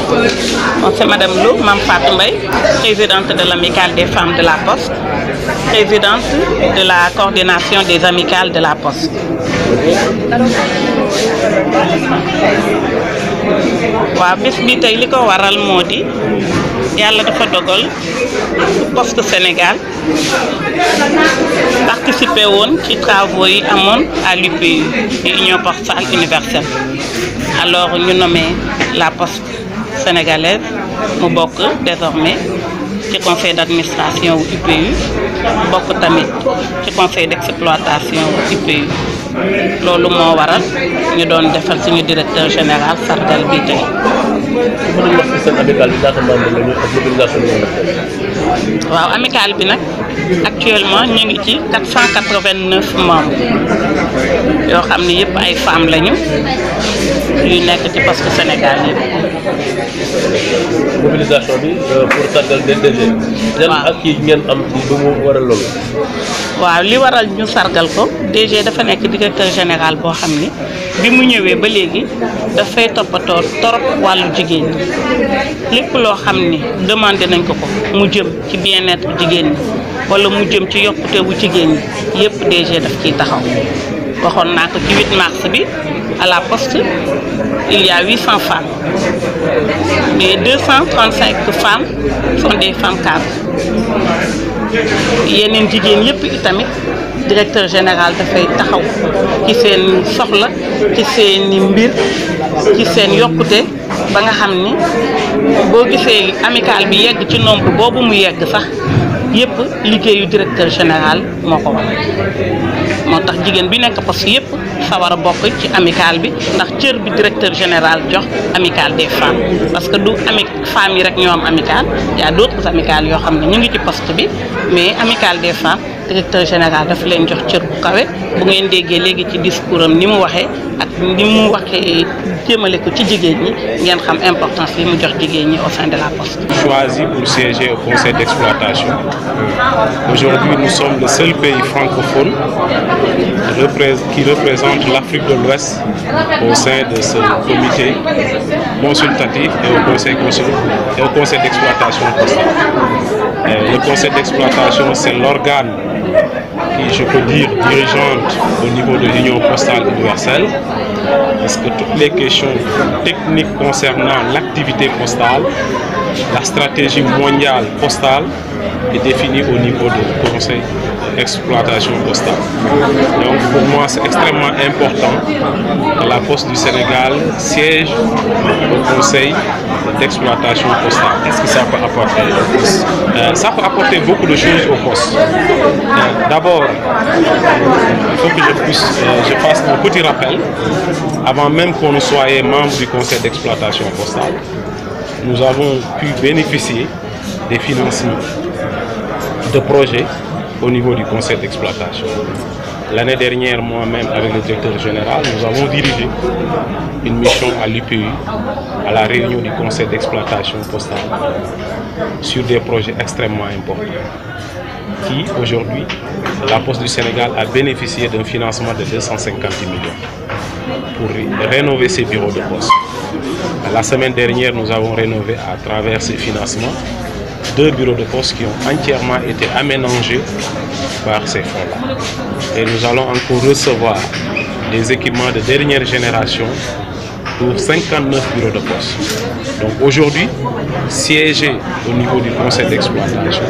Bon, c'est Madame Lo, Mame Fatou Mbaye, présidente de l'Amicale des femmes de la Poste, présidente de la coordination des amicales de la Poste. Waaw bés bi tey li ko waral moo di Yàlla dafa dogal Poste Sénégal participé woon ci travaux yi amoon à l'UPU, Union Postale Universelle. Alors ñu nommé la Poste sénégalaise mu bokk désormais ci conseil d'administration wu UPU bokk tamit ci conseil d'exploitation wu UPU. Loolu moo waral ñu doon defal suñu directeur général sargal bi tey. waaw amicale bi nag actuellement ñu ngi ci 489 membres yoo xam ne yëpp ay femmes lañu yu nekk ci Poste Sénégal yëpp. mobilisation bi pour sargal DG. waaw ak kii ngeen am ci ba mu waral loolu. waaw li waral ñu sargal ko DG dafa nekk directeur général boo xam ni bi mu ñëwee ba léegi dafay toppatoo torop wàllu jigéen ñi lépp loo xam ni demandé nañ ko mu jëm ci bien-être jigéen ñi wala mu jëm ci yokkute bu jigéen ñi yëpp DG daf ciy taxaw. waxoon naa ko ci 8 mars bi à la Poste il y a 800 femmes mais 235 femmes sont des femmes cadres. yeneen jigéen yëpp itamit directeur général dafay taxaw ci seen soxla ci seeni mbir ci seen yokkute ba nga xam ni boo gisee amicale bi yegg ci nombre boobu mu yegg sax yëpp liggéeyu directeur général moo ko waral moo tax jigéen bi nekk Poste yëpp sa war a bokk ci amicale bi ndax cër bi directeur général jox amicale des femmes parce que du femmes yi rek ñoo am amicale y a d'autres amicales yoo xam ne ñu ngi ci Poste bi mais amicale des femmes directeur général dafa leen jox cër bu kawe bu ngeen déggee léegi ci discours am ni mu waxee ak ni mu waxee jëmale ko ci jigéen ñi ngeen xam importance yi mu jox jigéen ñi au sein de la Poste. Choisi pour siéger au conseil d'exploitation. Aujourd'hui, nous sommes le seul pays francophone qui représente l'Afrique de l'Ouest au sein de ce comité consultatif et au conseil d'exploitation postale. Le conseil d'exploitation, c'est l'organe qui, je peux dire, dirigeante au niveau de l'Union Postale Universelle, parce que toutes les questions techniques concernant l'activité postale, la stratégie mondiale postale est définie au niveau du conseil d'exploitation postale. Donc pour moi, c'est extrêmement important que la Poste du Sénégal siège au conseil d'exploitation postale. Qu'est-ce que ça peut apporter? Ça peut apporter beaucoup de choses au poste. D'abord, il faut que je fasse un petit rappel. Avant même qu'on ne soit membre du conseil d'exploitation postale, nous avons pu bénéficier des financements de projets au niveau du conseil d'exploitation. L'année dernière, moi-même, avec le directeur général, nous avons dirigé une mission à l'UPU, à la réunion du conseil d'exploitation postale, sur des projets extrêmement importants, qui, aujourd'hui, la Poste du Sénégal a bénéficié d'un financement de 250 millions pour rénover ses bureaux de poste. La semaine dernière, nous avons rénové à travers ces financements 2 bureaux de poste qui ont entièrement été aménagés par ces fonds-là. Et nous allons encore recevoir des équipements de dernière génération pour 59 bureaux de poste. Donc aujourd'hui, siéger au niveau du conseil d'exploitation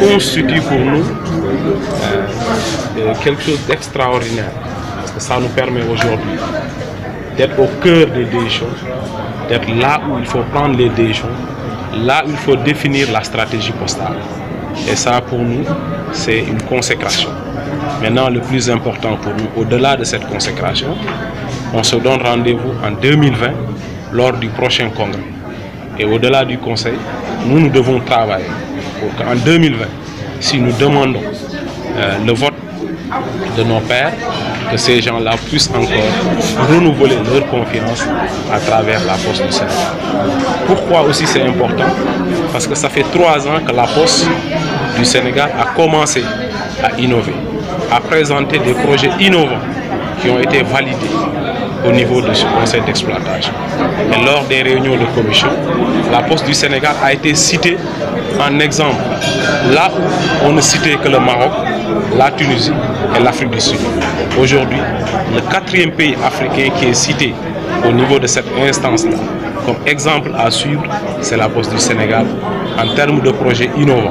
constitue pour nous quelque chose d'extraordinaire. Parce que ça nous permet aujourd'hui d'être au cœur des décisions, d'être là où il faut prendre les décisions, là où il faut définir la stratégie postale. Et ça, pour nous, c'est une consécration. Maintenant, le plus important pour nous, au-delà de cette consécration, on se donne rendez-vous en 2020 lors du prochain congrès. Et au-delà du conseil, nous devons travailler pour qu'en 2020, si nous demandons le vote de nos pairs, que ces gens-là puissent encore renouveler leur confiance à travers la Poste du Sénégal. Pourquoi aussi c'est important? Parce que ça fait 3 ans que la Poste du Sénégal a commencé à innover, à présenter des projets innovants qui ont été validés au niveau de ce conseil d'exploitation. Et lors des réunions de commission, la Poste du Sénégal a été citée en exemple, là où on ne citait que le Maroc, la Tunisie et l'Afrique du Sud. Aujourd'hui, le 4e pays africain qui est cité au niveau de cette instance-là, comme exemple à suivre, c'est la Poste du Sénégal en termes de projets innovants.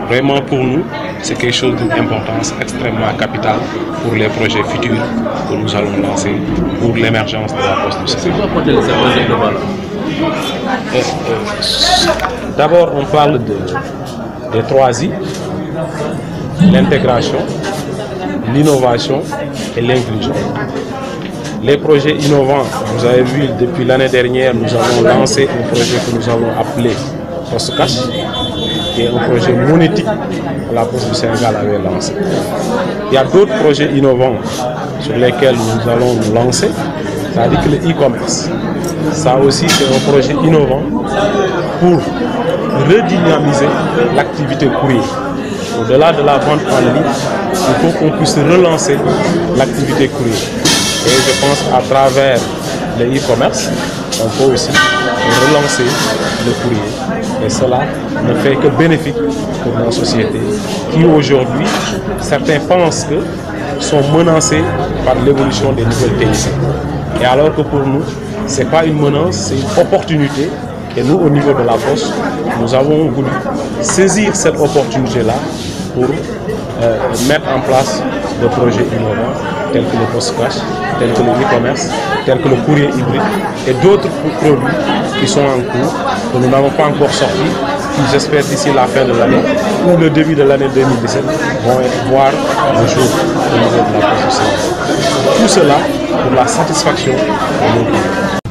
Vraiment pour nous, c'est quelque chose d'une importance extrêmement capitale pour les projets futurs que nous allons lancer pour l'émergence de la Poste du Sénégal. D'abord, on parle des 3 I, l'intégration, l'innovation et l'inclusion. Les projets innovants, vous avez vu, depuis l'année dernière, nous avons lancé un projet que nous avons appelé PostCash, qui est un projet monétique que la Poste du Sénégal avait lancé. Il y a d'autres projets innovants sur lesquels nous allons nous lancer, c'est-à-dire que le e-commerce. Ça aussi, c'est un projet innovant pour redynamiser l'activité courrier. Au-delà de la vente en ligne, il faut qu'on puisse relancer l'activité courrier. Et je pense à travers le e-commerce, on peut aussi relancer le courrier. Et cela ne fait que bénéfique pour nos sociétés qui aujourd'hui, certains pensent que sont menacées par l'évolution des nouvelles techniques. Et alors que pour nous, ce n'est pas une menace, c'est une opportunité. Et nous, au niveau de la Poste, nous avons voulu saisir cette opportunité-là pour mettre en place des projets innovants tels que le PostCash, tels que le e-commerce, tels que le courrier hybride et d'autres produits qui sont en cours, que nous n'avons pas encore sortis, qui j'espère d'ici la fin de l'année ou le début de l'année 2017 vont voir le jour au niveau de la Poste du Sénégal. Tout cela pour la satisfaction de nos clients.